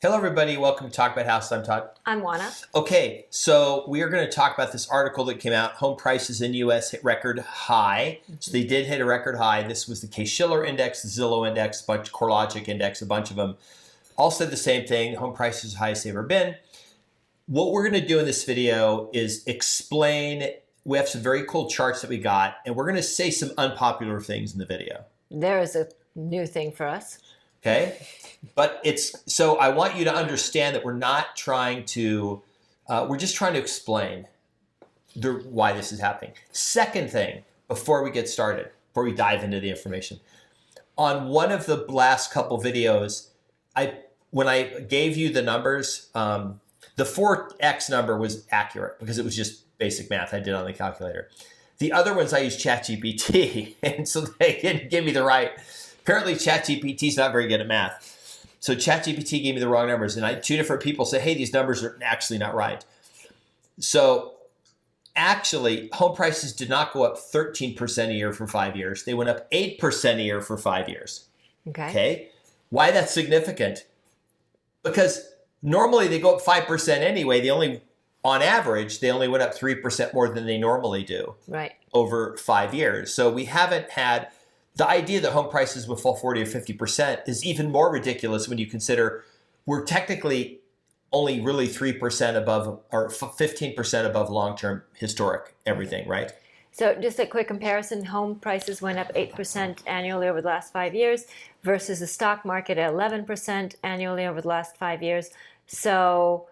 Hello, everybody. Welcome to Talk About House. I'm Todd. I'm Juana. Okay, so we are going to talk about this article that came out. Home prices in U.S. hit record high. So they did hit a record high. This was the Case-Shiller Index, the Zillow Index, CoreLogic Index, a bunch of them. All said the same thing. Home prices highest they've ever been. What we're going to do in this video is explain. We have some very cool charts that we got, and we're going to say some unpopular things in the video. There is a new thing for us. Okay? But so I want you to understand that we're not trying to, we're just trying to explain why this is happening. Second thing, before we get started, before we dive into the information, on one of the last couple videos, when I gave you the numbers, the 4x number was accurate because it was just basic math I did on the calculator. The other ones I used ChatGPT, and so they didn't give me the right. Apparently ChatGPT is not very good at math. So ChatGPT gave me the wrong numbers, and two different people said, hey, these numbers are actually not right. So actually, home prices did not go up 13% a year for 5 years. They went up 8% a year for 5 years. Okay? Why that's significant? Because normally they go up 5% anyway. On average, they only went up 3% more than they normally do over 5 years. So we haven't had... The idea that home prices will fall 40 or 50% is even more ridiculous when you consider we're technically only really 3% above or 15% above long-term historic everything, right? So just a quick comparison, home prices went up 8% annually over the last 5 years versus the stock market at 11% annually over the last 5 years. So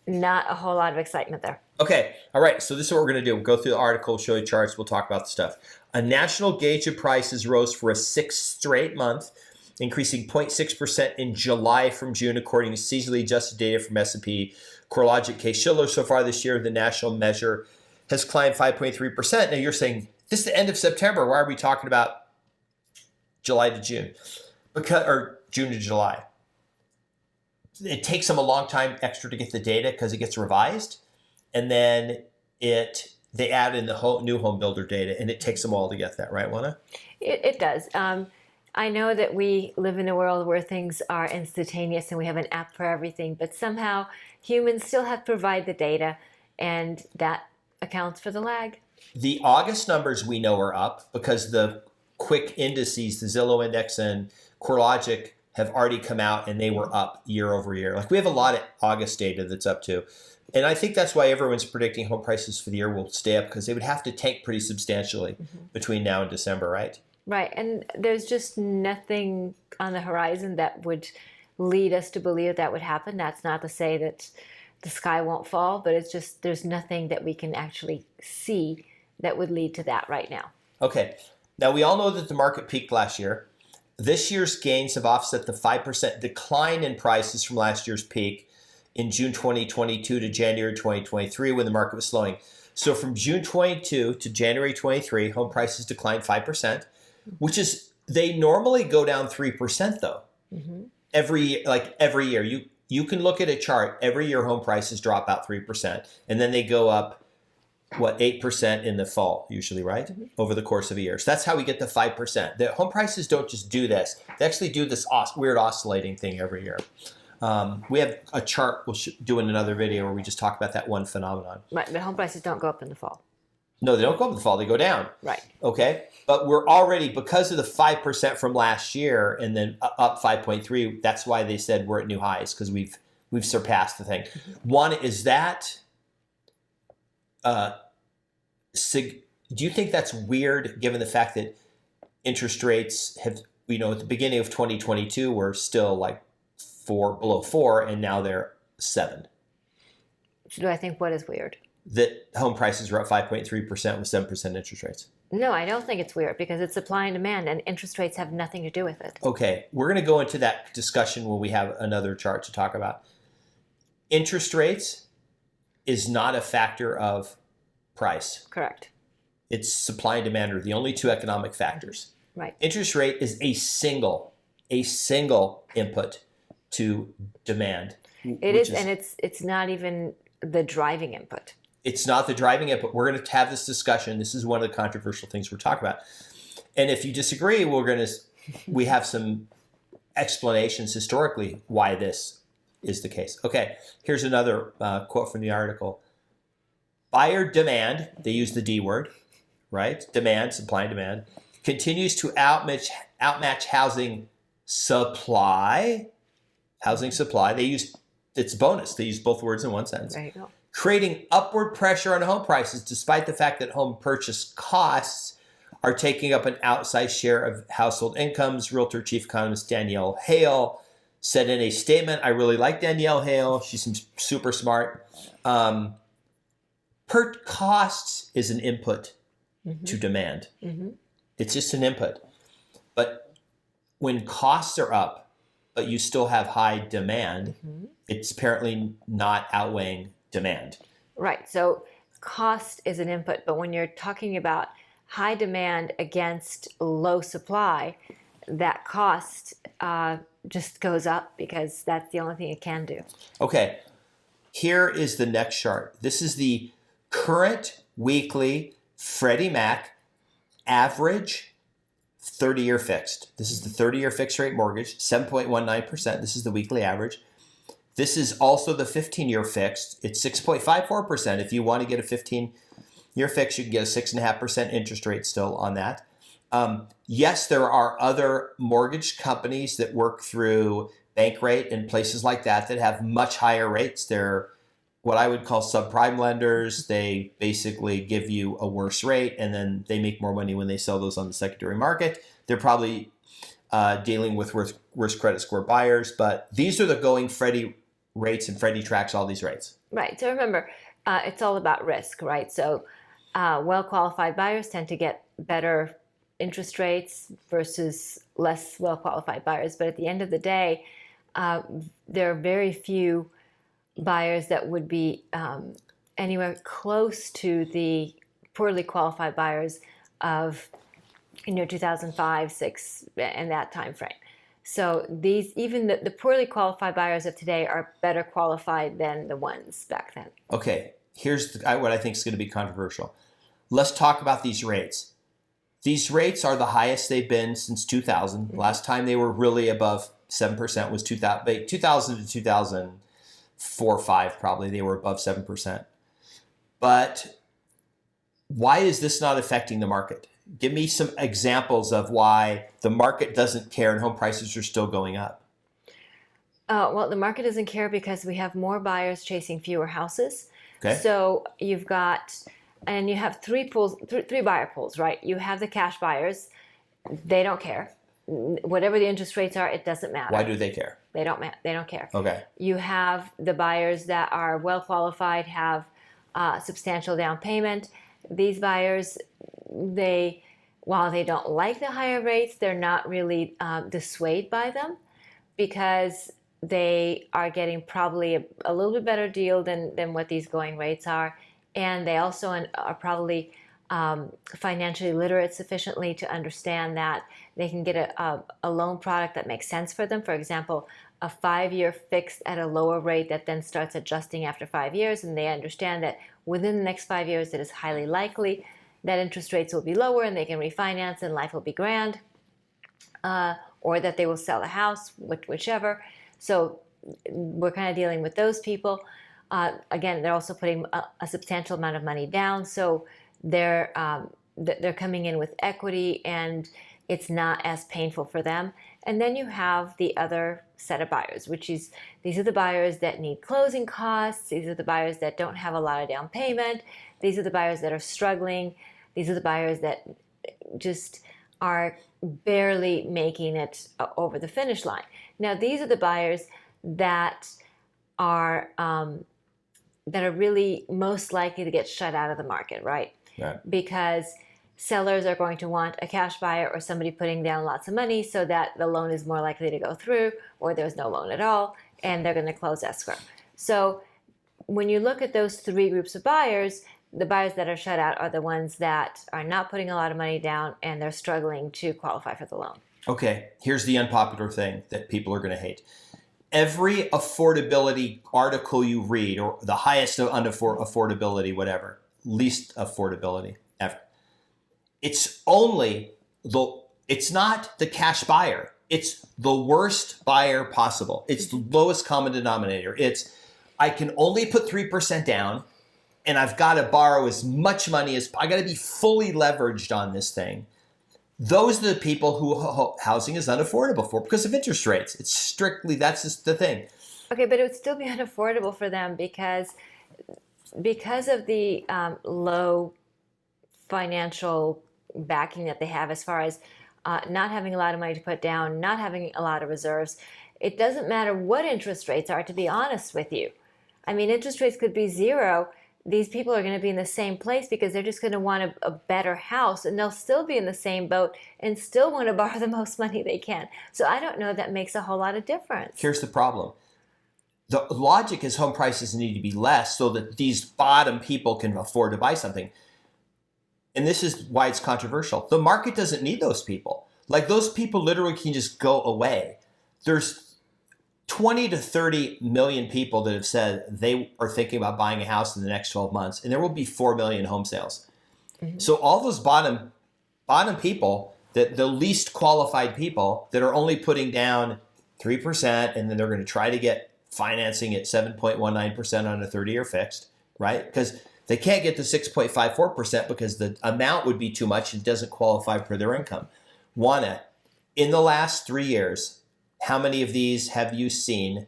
not a whole lot of excitement there. Okay, all right, so this is what we're going to do. We'll go through the article, show you charts, we'll talk about the stuff. A national gauge of prices rose for a sixth straight month, increasing 0.6% in July from June, according to seasonally adjusted data from S&P. CoreLogic Case-Shiller so far this year, the national measure has climbed 5.3%. Now you're saying, this is the end of September. Why are we talking about July to June? Or June to July. It takes them a long time extra to get the data because it gets revised. And then they add in the new home builder data, and it takes them all to get that, right, Juana? It does. I know that we live in a world where things are instantaneous and we have an app for everything, but somehow humans still have to provide the data, and that accounts for the lag. The August numbers we know are up because the quick indices, the Zillow Index and CoreLogic, have already come out, and they were up year over year. Like, we have a lot of August data that's up too. And I think that's why everyone's predicting home prices for the year will stay up, because they would have to tank pretty substantially between now and December, right? Right. And there's just nothing on the horizon that would lead us to believe that would happen. That's not to say that the sky won't fall, but it's just there's nothing that we can actually see that would lead to that right now. Okay. Now, we all know that the market peaked last year. This year's gains have offset the 5% decline in prices from last year's peak in June 2022 to January 2023 when the market was slowing. So from June 22 to January 23, home prices declined 5%, which is, they normally go down 3% though. Every year. You can look at a chart, every year home prices drop about 3%, and then they go up, 8% in the fall usually, right? Over the course of a year. So that's how we get the 5%. The home prices don't just do this. They actually do this weird oscillating thing every year. We have a chart we'll do in another video where we just talk about that one phenomenon. Right, but home prices don't go up in the fall. No, they don't go up in the fall. They go down. Right. Okay. But we're already, because of the 5% from last year and then up 5.3, that's why they said we're at new highs, because we've surpassed the thing. One, is that, do you think that's weird given the fact that interest rates have, at the beginning of 2022 were still like below 4, and now they're 7. So do I think what is weird? That home prices are up 5.3% with 7% interest rates. No, I don't think it's weird because it's supply and demand, and interest rates have nothing to do with it. Okay, we're going to go into that discussion when we have another chart to talk about. Interest rates is not a factor of price. Correct. It's supply and demand are the only two economic factors. Right. Interest rate is a single input to demand. It is, and it's not even the driving input. It's not the driving input. We're going to have this discussion. This is one of the controversial things we're talking about. And if you disagree, we have some explanations historically why this is the case. Okay, here's another quote from the article. Buyer demand, they use the D word, right? Demand, supply and demand, continues to outmatch housing supply. Housing supply, it's a bonus. They use both words in one sentence. There you go. Creating upward pressure on home prices despite the fact that home purchase costs are taking up an outsized share of household incomes. Realtor chief economist Danielle Hale said in a statement, I really like Danielle Hale. She's super smart. Per costs is an input to demand. It's just an input. But when costs are up, but you still have high demand, it's apparently not outweighing demand. Right. So cost is an input, but when you're talking about high demand against low supply, that cost just goes up because that's the only thing it can do. Okay. Here is the next chart. This is the current weekly Freddie Mac average 30-year fixed. This is the 30-year fixed rate mortgage, 7.19%. This is the weekly average. This is also the 15-year fixed. It's 6.54%. If you want to get a 15-year fix, you can get a 6.5% interest rate still on that. Yes, there are other mortgage companies that work through Bankrate and places like that have much higher rates. They're what I would call subprime lenders. They basically give you a worse rate, and then they make more money when they sell those on the secondary market. They're probably dealing with worse credit score buyers, but these are the going Freddie rates, and Freddie tracks all these rates. Right. So remember, it's all about risk, right? So well-qualified buyers tend to get better interest rates versus less well-qualified buyers. But at the end of the day, there are very few buyers that would be anywhere close to the poorly qualified buyers of 2005, 6, and that time frame. So these, even the poorly qualified buyers of today are better qualified than the ones back then. Okay, here's what I think is going to be controversial. Let's talk about these rates. These rates are the highest they've been since 2000. Last time they were really above 7% was 2000 to 2004 or 5 probably. They were above 7%. But why is this not affecting the market? Give me some examples of why the market doesn't care and home prices are still going up. Well, the market doesn't care because we have more buyers chasing fewer houses. Okay. So you've got, and you have three buyer pools, right? You have the cash buyers. They don't care. Whatever the interest rates are, it doesn't matter. Why do they care? They don't care. Okay. You have the buyers that are well qualified, have substantial down payment. These buyers, while they don't like the higher rates, they're not really dissuaded by them because they are getting probably a little bit better deal than what these going rates are. And they also are probably financially literate sufficiently to understand that they can get a loan product that makes sense for them. For example, a 5-year fixed at a lower rate that then starts adjusting after 5 years. And they understand that within the next 5 years, it is highly likely that interest rates will be lower and they can refinance and life will be grand, or that they will sell a house, whichever. So we're kind of dealing with those people. Again, they're also putting a substantial amount of money down, so they're coming in with equity, and it's not as painful for them. And then you have the other set of buyers, these are the buyers that need closing costs. These are the buyers that don't have a lot of down payment. These are the buyers that are struggling. These are the buyers that just are barely making it over the finish line. Now, these are the buyers that are really most likely to get shut out of the market, right? Yeah. Because sellers are going to want a cash buyer or somebody putting down lots of money so that the loan is more likely to go through, or there's no loan at all, and they're going to close escrow. So when you look at those three groups of buyers, the buyers that are shut out are the ones that are not putting a lot of money down and they're struggling to qualify for the loan. Okay, here's the unpopular thing that people are going to hate. Every affordability article you read, or the highest affordability, whatever, least affordability ever, it's not the cash buyer It's the worst buyer possible. It's the lowest common denominator. It's, I can only put 3% down, and I've got to borrow as much money as, I got to be fully leveraged on this thing. Those are the people who housing is unaffordable for because of interest rates. It's strictly, that's just the thing. Okay, but it would still be unaffordable for them because of the low financial backing that they have as far as not having a lot of money to put down, not having a lot of reserves. It doesn't matter what interest rates are, to be honest with you. I mean, interest rates could be zero. These people are going to be in the same place because they're just going to want a better house, and they'll still be in the same boat and still want to borrow the most money they can. So I don't know if that makes a whole lot of difference. Here's the problem. The logic is home prices need to be less so that these bottom people can afford to buy something. And this is why it's controversial. The market doesn't need those people. Like, those people literally can just go away. There's 20 to 30 million people that have said they are thinking about buying a house in the next 12 months, and there will be 4 million home sales. Mm-hmm. So all those bottom people, that the least qualified people that are only putting down 3%, and then they're going to try to get financing at 7.19% on a 30-year fixed, right? Because they can't get to 6.54% because the amount would be too much and doesn't qualify for their income. Juana, in the last 3 years, how many of these have you seen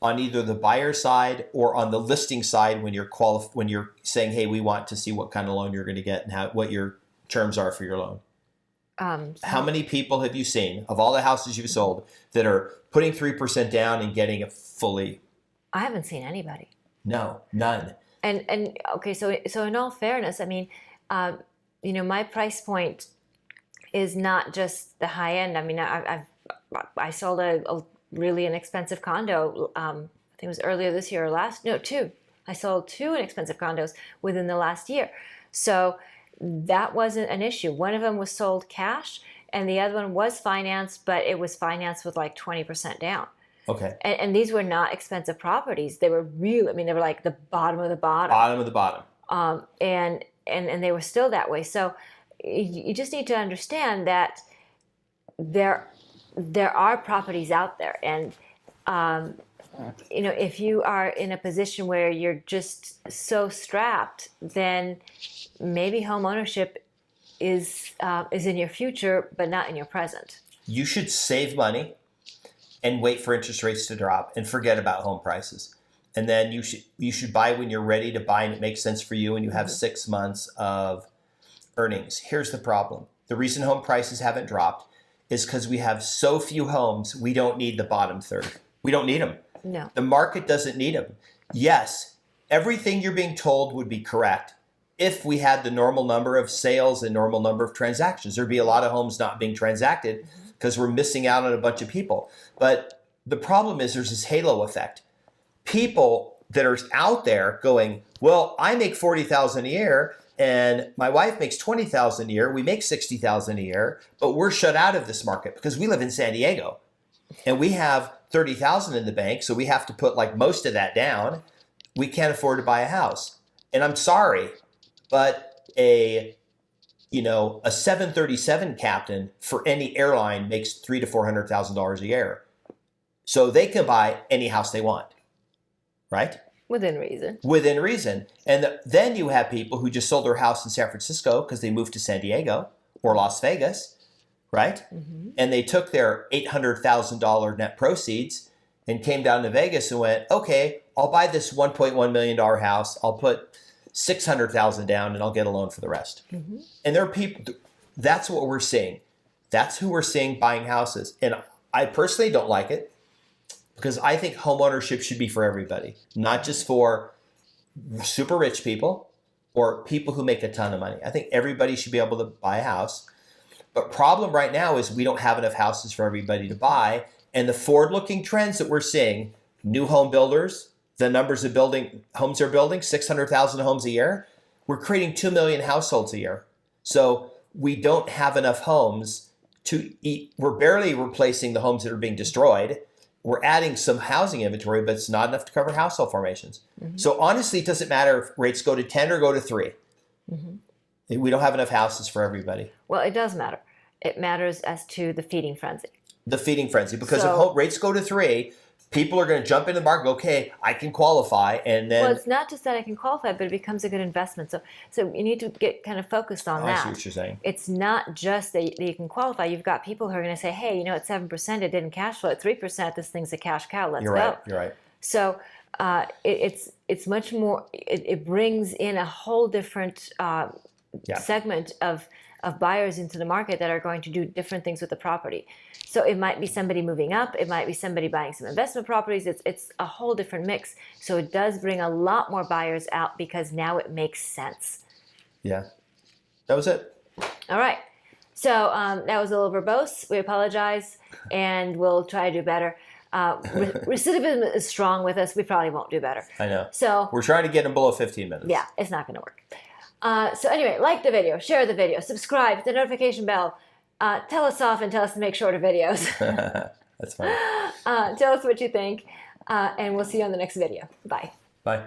on either the buyer side or on the listing side when you're saying, hey, we want to see what kind of loan you're going to get and what your terms are for your loan? How many people have you seen of all the houses you've sold that are putting 3% down and getting a fully? I haven't seen anybody. No, none. And okay, so in all fairness, I mean, my price point is not just the high end. I mean, I sold a really inexpensive condo. I think it was earlier this year or two. I sold 2 inexpensive condos within the last year. So that wasn't an issue. One of them was sold cash, and the other one was financed, but it was financed with like 20% down. Okay. And these were not expensive properties. They were real. I mean, they were like the bottom of the bottom. Bottom of the bottom. And they were still that way. So you just need to understand that there are properties out there, and if you are in a position where you're just so strapped, then maybe home ownership is in your future, but not in your present. You should save money and wait for interest rates to drop and forget about home prices. And then you should buy when you're ready to buy and it makes sense for you and you have 6 months of earnings. Here's the problem. The reason home prices haven't dropped is because we have so few homes, we don't need the bottom third. We don't need them. No. The market doesn't need them. Yes, everything you're being told would be correct if we had the normal number of sales and normal number of transactions. There'd be a lot of homes not being transacted because we're missing out on a bunch of people. But the problem is there's this halo effect. People that are out there going, well, I make $40,000 a year and my wife makes $20,000 a year. We make $60,000 a year, but we're shut out of this market because we live in San Diego and we have $30,000 in the bank. So we have to put like most of that down. We can't afford to buy a house. And I'm sorry, but a 737 captain for any airline makes $300,000 to $400,000 a year. So they can buy any house they want, right? Within reason. Within reason. And then you have people who just sold their house in San Francisco because they moved to San Diego or Las Vegas, right? Mm-hmm. And they took their $800,000 net proceeds and came down to Vegas and went, okay, I'll buy this $1.1 million house. I'll put $600,000 down and I'll get a loan for the rest. Mm-hmm. And there are people, that's what we're seeing. That's who we're seeing buying houses. And I personally don't like it because I think home ownership should be for everybody, not just for super rich people or people who make a ton of money. I think everybody should be able to buy a house. But problem right now is we don't have enough houses for everybody to buy. And the forward-looking trends that we're seeing, new home builders, the numbers of homes are building, 600,000 homes a year. We're creating 2 million households a year. So we don't have enough homes to eat. We're barely replacing the homes that are being destroyed. We're adding some housing inventory, but it's not enough to cover household formations. Mm-hmm. So honestly, it doesn't matter if rates go to 10 or go to 3. Mm-hmm. We don't have enough houses for everybody. Well, it does matter. It matters as to the feeding frenzy. The feeding frenzy, because So- if rates go to 3, people are going to jump into the market. Okay, I can qualify, and then Well, it's not just that I can qualify, but it becomes a good investment. So you need to get kind of focused on I that. see what you're saying. It's not just that you can qualify. You've got people who are going to say, hey, at 7% it didn't cash flow. At 3%, this thing's a cash cow. Let's You're go. right. You're right. So it's much more. It brings in a whole different segment of buyers into the market that are going to do different things with the property. So it might be somebody moving up. It might be somebody buying some investment properties. It's a whole different mix. So it does bring a lot more buyers out because now it makes sense. Yeah, that was it. All right. So that was a little verbose. We apologize, and we'll try to do better. Recidivism is strong with us. We probably won't do better. I know. So We're trying to get them below 15 minutes. yeah, it's not going to work. So anyway, like the video, share the video, subscribe, hit the notification bell. Tell us off and tell us to make shorter videos. That's fine. Tell us what you think, and we'll see you on the next video. Bye. Bye.